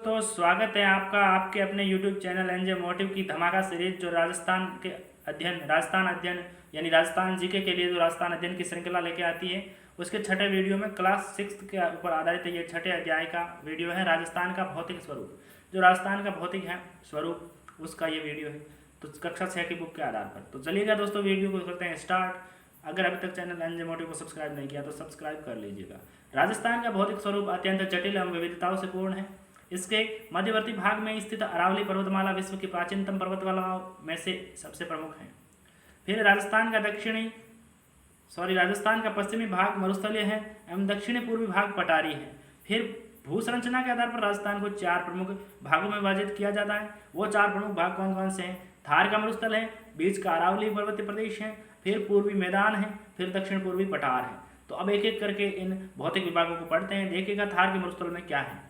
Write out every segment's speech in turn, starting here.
तो स्वागत है आपका आपके अपने YouTube चैनल एनजे मोटिव की धमाका सीरीज जो राजस्थान अध्ययन यानी राजस्थान जीके के लिए जो राजस्थान अध्ययन की श्रृंखला लेके आती है उसके छठे वीडियो में क्लास 6 के ऊपर आधारित ये छठे अध्याय का वीडियो है राजस्थान का भौतिक स्वरूप। जो राजस्थान का भौतिक है स्वरूप उसका ये वीडियो है तो कक्षा 6 की बुक के आधार पर। तो चलिएगा दोस्तों वीडियो को करते हैं स्टार्ट। अगर अभी तक चैनल एनजे मोटिव को सब्सक्राइब नहीं किया तो सब्सक्राइब कर लीजिएगा। राजस्थान का भौतिक स्वरूप अत्यंत जटिल एवं विविधताओं से पूर्ण है। इसके मध्यवर्ती भाग में स्थित अरावली पर्वतमाला विश्व की प्राचीनतम पर्वतमालाओं में से सबसे प्रमुख है। फिर राजस्थान का पश्चिमी भाग मरुस्थलीय है एवं दक्षिणी पूर्वी भाग पठारी है। फिर भू संरचना के आधार पर राजस्थान को 4 प्रमुख भागों में विभाजित किया जाता है। वो 4 प्रमुख भाग कौन कौन से हैं? थार का मरुस्थल है, बीच का अरावली पर्वतीय प्रदेश है, फिर पूर्वी मैदान है, फिर दक्षिण पूर्वी पठार है। तो अब एक एक करके इन भौतिक विभागों को पढ़ते हैं। देखिएगा थार के मरुस्थल में क्या है।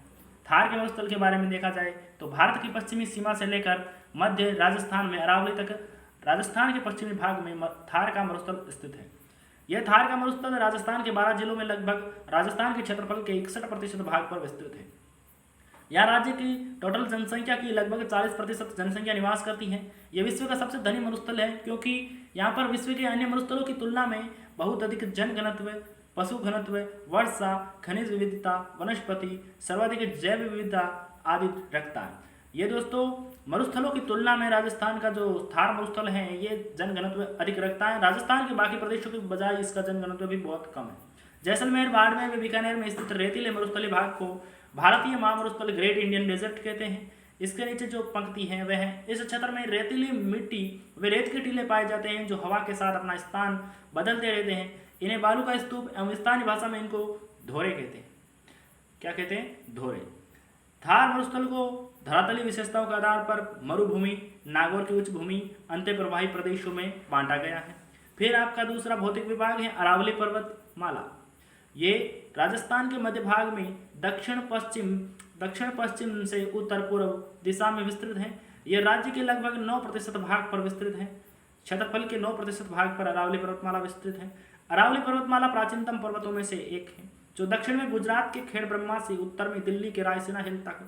थार के मरुस्थल के बारे में देखा जाए तो भारत की पश्चिमी सीमा से लेकर मध्य राजस्थान में अरावली तक राजस्थान के पश्चिमी भाग में थार का मरुस्थल स्थित है। यह थार का मरुस्थल राजस्थान के 12 जिलों में लगभग राजस्थान के क्षेत्रफल के 61% भाग पर विस्तृत है। यहाँ राज्य की टोटल जनसंख्या की लगभग 40% जनसंख्या निवास करती है। यह विश्व का सबसे धनी मरुस्थल है क्योंकि यहाँ पर विश्व के अन्य मरुस्थलों की तुलना में बहुत अधिक जनघनत्व, पशु घनत्व, वर्षा, खनिज विविधता, वनस्पति, सर्वाधिक जैव विविधता आदि रखता है। ये दोस्तों मरुस्थलों की तुलना में राजस्थान का जो थार मरुस्थल है ये जनघनत्व अधिक रखता है। राजस्थान के बाकी प्रदेशों की बजाय इसका जनघनत्व भी बहुत कम है। जैसलमेर, बाड़मेर व बीकानेर में स्थित रेतीले मरुस्थलीय भाग को भारतीय महामरुस्थल ग्रेट इंडियन डेजर्ट कहते हैं। इसके नीचे जो पंक्ति है वह है इस क्षेत्र में रेतीली मिट्टी व रेत के टीले पाए जाते हैं जो हवा के साथ अपना स्थान बदलते रहते हैं। इन्हें बालू का स्तूप एवं स्थानीय भाषा में इनको धोरे कहते हैं। क्या कहते हैं? धोरे। थार मरुस्थल को धरातलीय विशेषताओं के आधार पर मरुभूमि, नागौर की उच्च भूमि, अंत्य प्रवाही प्रदेशों में बांटा गया है। फिर आपका दूसरा भौतिक विभाग है अरावली पर्वतमाला। ये राजस्थान के मध्य भाग में दक्षिण पश्चिम से उत्तर पूर्व दिशा में विस्तृत है। यह राज्य के लगभग 9% भाग पर विस्तृत है। क्षेत्रफल के 9% भाग पर अरावली पर्वतमाला विस्तृत है। अरावली पर्वतमाला प्राचीनतम पर्वतों में से एक है जो दक्षिण में गुजरात के खेड़ ब्रह्मा से उत्तर में दिल्ली के रायसीना हिल तक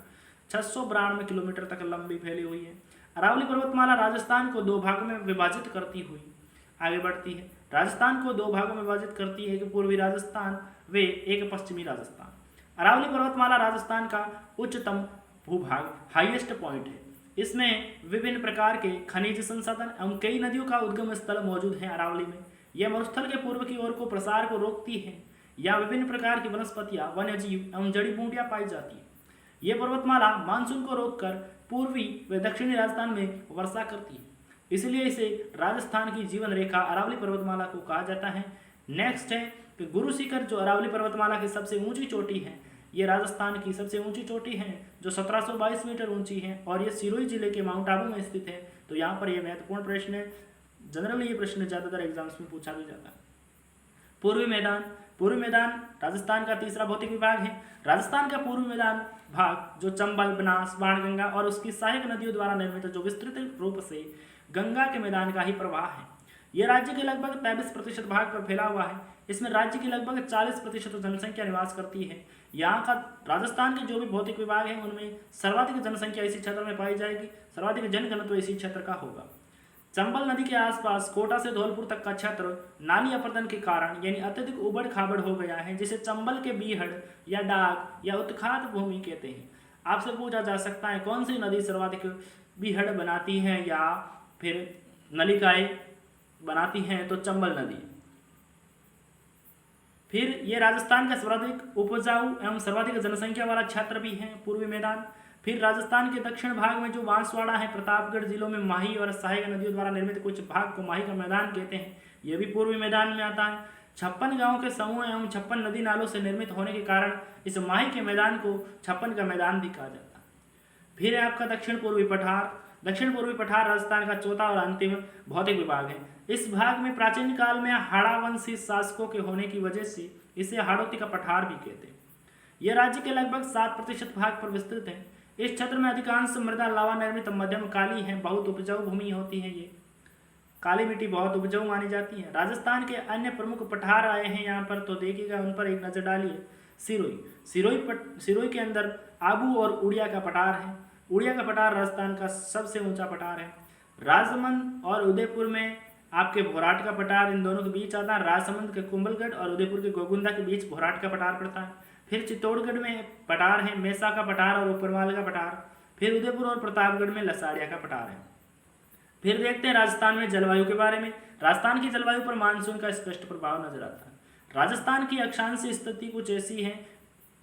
692 किलोमीटर तक लंबी फैली हुई है। अरावली पर्वतमाला राजस्थान को 2 भागों में विभाजित करती हुई आगे बढ़ती है। राजस्थान को 2 भागों में विभाजित करती है, एक पूर्वी राजस्थान व एक पश्चिमी राजस्थान। अरावली पर्वतमाला राजस्थान का उच्चतम भूभाग हाईएस्ट पॉइंट है। इसमें विभिन्न प्रकार के खनिज संसाधन एवं कई नदियों का उद्गम स्थल मौजूद है। अरावली में यह मरुस्थल के पूर्व की ओर को प्रसार को रोकती है। यहाँ विभिन्न प्रकार की वनस्पतियां, वन्यजीव एवं जड़ी बूटियां पाई जाती है। यह पर्वतमाला मानसून को रोककर पूर्वी व दक्षिणी राजस्थान में वर्षा करती है, इसलिए इसे राजस्थान की जीवन रेखा अरावली पर्वतमाला को कहा जाता है। नेक्स्ट है कि गुरु शिखर जो अरावली पर्वतमाला की सबसे ऊंची चोटी है। ये राजस्थान की सबसे ऊंची चोटी है जो 1722 मीटर ऊंची है और ये सिरोही जिले के माउंट आबू में स्थित है। तो यहाँ पर यह महत्वपूर्ण प्रश्न है, जनरली ये प्रश्न ज्यादातर एग्जाम्स में पूछा भी जाता है। पूर्वी मैदान राजस्थान का तीसरा भौतिक विभाग है। राजस्थान का पूर्वी मैदान भाग जो चंबल, बनास, बाणगंगा और उसकी सहायक नदियों द्वारा निर्मित जो विस्तृत रूप से गंगा के मैदान का ही प्रवाह है। यह राज्य के लगभग 23% भाग पर फैला हुआ है। इसमें राज्य की लगभग 40% जनसंख्या निवास करती है। यहाँ का राजस्थान के जो भी भौतिक विभाग है उनमें सर्वाधिक जनसंख्या इसी क्षेत्र में पाई जाएगी, सर्वाधिक जनघनत्व इसी क्षेत्र का होगा। चंबल नदी के आसपास कोटा से धौलपुर तक का क्षेत्र नाली अपर्दन के कारण यानी अत्यधिक उबड़ खाबड़ हो गया है, जिसे चंबल के बीहड़ या डाक या उत्खात भूमि कहते हैं। आपसे पूछा जा सकता है कौन सी नदी सर्वाधिक बीहड़ बनाती है या फिर नलिकाएं बनाती हैं, तो चंबल नदी। फिर ये राजस्थान का सर्वाधिक उपजाऊ एवं सर्वाधिक जनसंख्या वाला क्षेत्र भी है, पूर्वी मैदान। फिर राजस्थान के दक्षिण भाग में जो बांसवाड़ा है, प्रतापगढ़ जिलों में माही और सहायक नदियों द्वारा निर्मित कुछ भाग को माही का मैदान कहते हैं। यह भी पूर्वी मैदान में आता है। 56 गांवों के समूह एवं 56 नदी नालों से निर्मित होने के कारण इस माही के मैदान को 56 का मैदान भी कहा जाता है। फिर है आपका दक्षिण पूर्वी पठार राजस्थान का चौथा और अंतिम भौतिक विभाग है। इस भाग में प्राचीन काल में हाड़ावंशी शासकों के होने की वजह से इसे हाड़ौती का पठार भी कहते हैं। यह राज्य के लगभग 7% भाग पर विस्तृत है। इस क्षेत्र में अधिकांश मृदा लावा निर्मित मध्यम काली है, बहुत उपजाऊ भूमि होती है। ये काली मिट्टी बहुत उपजाऊ मानी जाती है। राजस्थान के अन्य प्रमुख पठार आए हैं यहाँ पर, तो देखिएगा उन पर एक नजर डालिए। सिरोही के अंदर आबू और उड़िया का पठार है। उड़िया का पठार राजस्थान का सबसे ऊंचा पठार है। राजसमंद और उदयपुर में आपके भोराट का पठार इन दोनों के बीच आता है। राजसमंद के कुंभलगढ़ और उदयपुर के गोगुंदा के बीच भोराट का पठार पड़ता है। फिर चित्तौड़गढ़ में पठार है मेसा का पठार और ऊपरवाल का पठार। फिर उदयपुर और प्रतापगढ़ में लसाड़िया का पठार है। फिर देखते हैं राजस्थान में जलवायु के बारे में। राजस्थान की जलवायु पर मानसून का स्पष्ट प्रभाव नजर आता है। राजस्थान की अक्षांशीय स्थिति कुछ ऐसी है।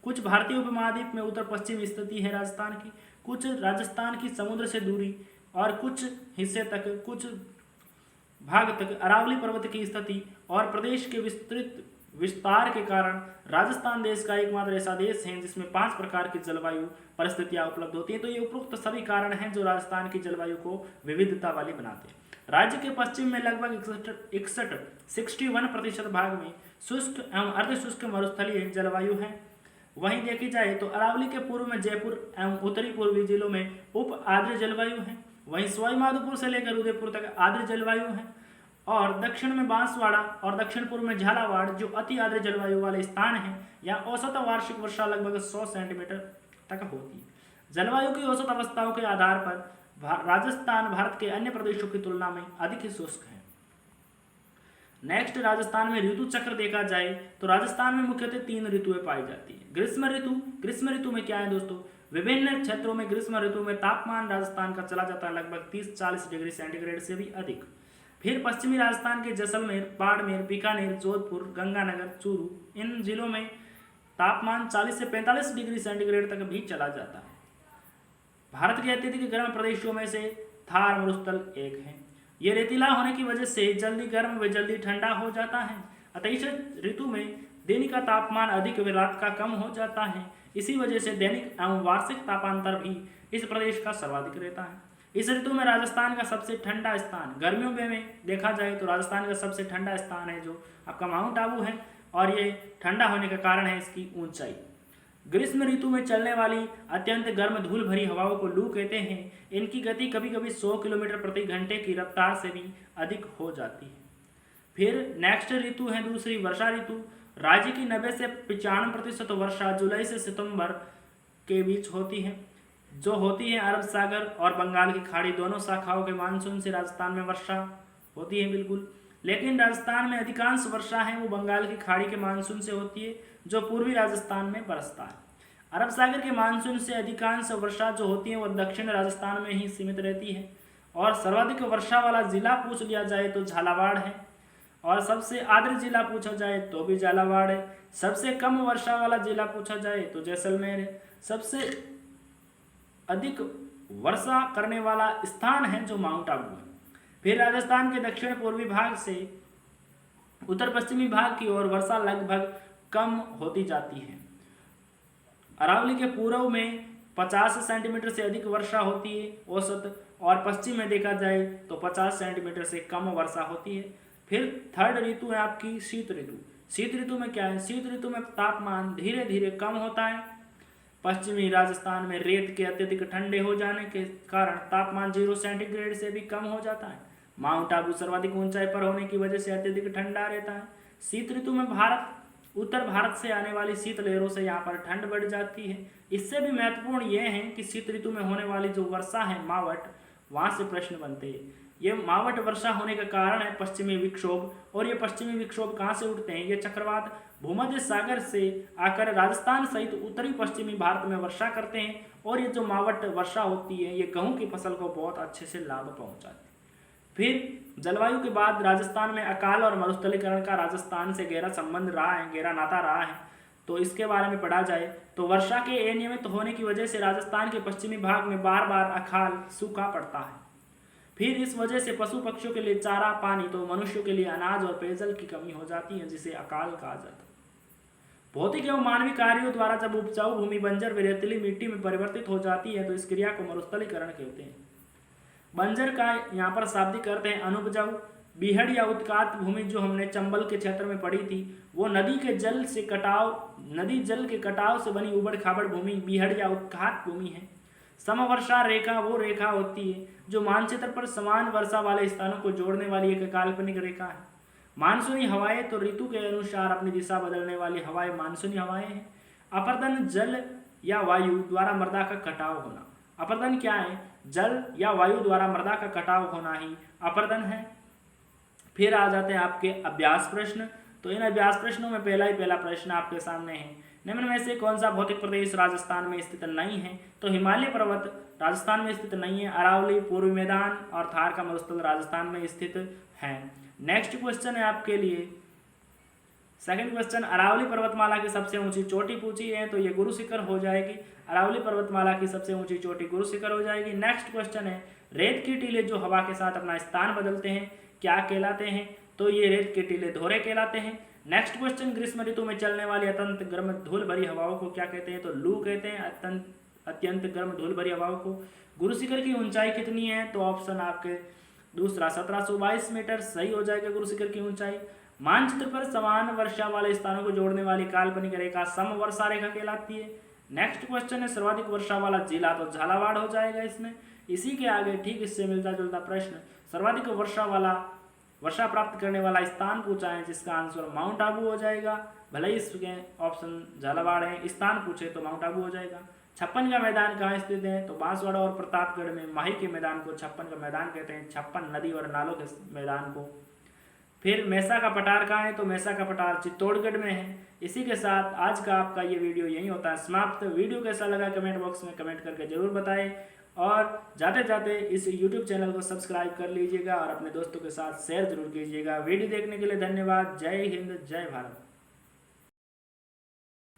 कुछ भारतीय उपमहाद्वीप में उत्तर पश्चिम स्थिति है राजस्थान की, कुछ राजस्थान की समुद्र से दूरी और कुछ हिस्से तक, कुछ भाग तक अरावली पर्वत की स्थिति और प्रदेश के विस्तृत विस्तार के कारण राजस्थान देश का एकमात्र ऐसा देश है जिसमें 5 प्रकार की जलवायु परिस्थितियां उपलब्ध होती हैं। तो ये उपरोक्त सभी कारण हैं जो राजस्थान की जलवायु को विविधता वाली बनाते हैं। राज्य के पश्चिम में लगभग 61% भाग में शुष्क एवं अर्धशुष्क मरुस्थलीय जलवायु है। वहीं देखी जाए तो अरावली के पूर्व में जयपुर एवं उत्तरी पूर्वी जिलों में उप आर्द्र जलवायु है। वहीं सवाई माधोपुर से लेकर उदयपुर तक आर्द्र जलवायु है और दक्षिण में बांसवाड़ा और दक्षिण पूर्व में झालावाड़ जो अति आर्द्र जलवायु वाले स्थान हैं, यहाँ औसत वार्षिक वर्षा लगभग 100 सेंटीमीटर तक होती है। जलवायु की औसत अवस्थाओं के आधार पर राजस्थान भारत के अन्य प्रदेशों की तुलना में अधिक ही शुष्क है। नेक्स्ट, राजस्थान में ऋतु चक्र देखा जाए तो राजस्थान में मुख्यतः 3 ऋतुएं पाई जाती है। ग्रीष्म ऋतु में क्या है दोस्तों, विभिन्न क्षेत्रों में ग्रीष्म ऋतु में तापमान राजस्थान का चला जाता है लगभग 30-40 डिग्री सेंटीग्रेड से भी अधिक। फिर पश्चिमी राजस्थान के जैसलमेर, बाड़मेर, बीकानेर, जोधपुर, गंगानगर, चूरू इन जिलों में तापमान 40 से 45 डिग्री सेंटीग्रेड तक भी चला जाता है। भारत के अत्यधिक गर्म प्रदेशों में से थार मरुस्थल एक है। ये रेतीला होने की वजह से जल्दी गर्म व जल्दी ठंडा हो जाता है। अतः इस ऋतु में दिन का तापमान अधिक व रात का कम हो जाता है। इसी वजह से दैनिक एवं वार्षिक तापांतर भी इस प्रदेश का सर्वाधिक रहता है। इस ऋतु में राजस्थान का सबसे ठंडा स्थान, गर्मियों में देखा जाए तो राजस्थान का सबसे ठंडा स्थान है जो आपका माउंट आबू है और ये ठंडा होने का कारण है इसकी ऊंचाई। ग्रीष्म ऋतु में चलने वाली अत्यंत गर्म धूल भरी हवाओं को लू कहते हैं। इनकी गति कभी कभी 100 किलोमीटर प्रति घंटे की रफ्तार से भी अधिक हो जाती है। फिर नेक्स्ट ऋतु है दूसरी, वर्षा ऋतु। राज्य की 90 से 95% वर्षा जुलाई से सितंबर के बीच होती है, जो होती है अरब सागर और बंगाल की खाड़ी दोनों शाखाओं के मानसून से राजस्थान में वर्षा होती है बिल्कुल। लेकिन राजस्थान में अधिकांश वर्षा है वो बंगाल की खाड़ी के मानसून से होती है जो पूर्वी राजस्थान में बरसता है। अरब सागर के मानसून से अधिकांश वर्षा जो होती है वो दक्षिण राजस्थान में ही सीमित रहती है। और सर्वाधिक वर्षा वाला जिला पूछ लिया जाए तो झालावाड़ है और सबसे आर्द्र जिला पूछा जाए तो भी झालावाड़ है। सबसे कम वर्षा वाला जिला पूछा जाए तो जैसलमेर है। सबसे अधिक वर्षा करने वाला स्थान है जो माउंट आबू है। फिर राजस्थान के दक्षिण पूर्वी भाग से उत्तर पश्चिमी भाग की ओर वर्षा लगभग कम होती जाती है। अरावली के पूर्व में 50 सेंटीमीटर से अधिक वर्षा होती है औसत, और पश्चिम में देखा जाए तो 50 सेंटीमीटर से कम वर्षा होती है। फिर थर्ड ऋतु है आपकी शीत ऋतु। शीत ऋतु में क्या है, शीत ऋतु में तापमान धीरे धीरे कम होता है। पश्चिमी राजस्थान में रेत के अत्यधिक ठंडे हो जाने के कारण तापमान 0 सेंटीग्रेड से भी कम हो जाता है। माउंट आबू सर्वाधिक ऊंचाई पर होने की वजह से अत्यधिक ठंडा रहता है। शीत ऋतु में उत्तर भारत से आने वाली शीत लहरों से यहाँ पर ठंड बढ़ जाती है। इससे भी महत्वपूर्ण यह है कि शीत ऋतु में होने वाली जो वर्षा है मावट, वहाँ से प्रश्न बनते हैं। ये मावट वर्षा होने का कारण है पश्चिमी विक्षोभ, और ये पश्चिमी विक्षोभ कहाँ से उठते हैं, ये चक्रवात भूमध्य सागर से आकर राजस्थान सहित उत्तरी पश्चिमी भारत में वर्षा करते हैं। और ये जो मावट वर्षा होती है ये गेहूं की फसल को बहुत अच्छे से लाभ पहुंचाती है। फिर जलवायु के बाद राजस्थान में अकाल और मरुस्थलीकरण का राजस्थान से गहरा संबंध रहा है, गहरा नाता रहा है। तो इसके बारे में पढ़ा जाए तो वर्षा के अनियमित होने की वजह से राजस्थान के पश्चिमी भाग में बार बार अकाल सूखा पड़ता है। फिर इस वजह से पशु पक्षियों के लिए चारा पानी तो मनुष्यों के लिए अनाज और पेयजल की कमी हो जाती है, जिसे अकाल कहा जाता है। भौतिक एवं मानवीय कार्यों द्वारा जब उपजाऊ भूमि बंजर व रेतीली मिट्टी में परिवर्तित हो जाती है तो इस क्रिया को मरुस्थलीकरण कहते हैं। बंजर का यहाँ पर शाब्दिक अर्थ है अनुपजाऊ। बीहड़ या उत्कात भूमि जो हमने चंबल के क्षेत्र में पढ़ी थी, वो नदी जल के कटाव से बनी उबड़ खाबड़ भूमि बीहड़ या उत्कात भूमि है। समवर्षा रेखा वो रेखा होती है जो मानचित्र पर समान वर्षा वाले स्थानों को जोड़ने वाली एक काल्पनिक रेखा है। मानसूनी हवाएं तो ऋतु के अनुसार अपनी दिशा बदलने वाली हवाएं मानसूनी हवाएं हैं। अपरदन जल या वायु द्वारा मृदा का कटाव होना। अपरदन क्या है? जल या वायु द्वारा मृदा का कटाव होना ही अपरदन है। फिर आ जाते हैं आपके अभ्यास प्रश्न। तो इन अभ्यास प्रश्नों में पहला प्रश्न आपके सामने है, निम्न में से कौन सा भौतिक प्रदेश राजस्थान में स्थित नहीं है? तो हिमालय पर्वत राजस्थान में स्थित नहीं है, अरावली, पूर्वी मैदान और थार का मरुस्थल राजस्थान में स्थित है। नेक्स्ट क्वेश्चन है आपके लिए सेकंड क्वेश्चन, अरावली पर्वतमाला की सबसे ऊंची चोटी पूछी है, तो ये गुरु शिखर हो जाएगी। अरावली पर्वतमाला की सबसे ऊंची चोटी गुरु शिखर हो जाएगी। नेक्स्ट क्वेश्चन है, रेत के टीले जो हवा के साथ अपना स्थान बदलते हैं क्या कहलाते हैं? तो ये रेत के टीले धोरे कहलाते हैं। नेक्स्ट क्वेश्चन, ग्रीष्म ऋतु में चलने वाली अत्यंत गर्म धूल भरी हवाओं को क्या कहते हैं? तो लू कहते हैं अत्यंत गर्म धूल भरी हवाओं को। गुरु शिखर की ऊंचाई कितनी है? तो ऑप्शन आपके दूसरा 1722 मीटर सही हो जाएगा गुरु शिखर की ऊंचाई। मानचित्र पर समान वर्षा वाले स्थानों को जोड़ने वाली काल्पनिक रेखा समवर्षा रेखा कहलाती है। नेक्स्ट क्वेश्चन है, सर्वाधिक वर्षा वाला जिला, तो झालावाड़ हो जाएगा इसमें। इसी के आगे ठीक इससे मिलता जुलता प्रश्न, सर्वाधिक वर्षा प्राप्त करने वाला स्थान पूछा है, जिसका आंसर माउंट आबू हो जाएगा। भले ही इसके ऑप्शन झालावाड़ है, स्थान पूछे तो माउंट आबू हो जाएगा। छप्पन का मैदान कहाँ स्थित है? तो बांसवाड़ा और प्रतापगढ़ में माही के मैदान को छप्पन का मैदान कहते हैं, छप्पन नदी और नालों के मैदान को। फिर मैसा का पठार कहाँ है? तो मैसा का पठार चित्तौड़गढ़ में है। इसी के साथ आज का आपका ये वीडियो यही होता है समाप्त। वीडियो कैसा लगा कमेंट बॉक्स में कमेंट करके जरूर बताएं और जाते जाते इस YouTube चैनल को सब्सक्राइब कर लीजिएगा और अपने दोस्तों के साथ शेयर जरूर कीजिएगा। वीडियो देखने के लिए धन्यवाद। जय हिंद, जय भारत।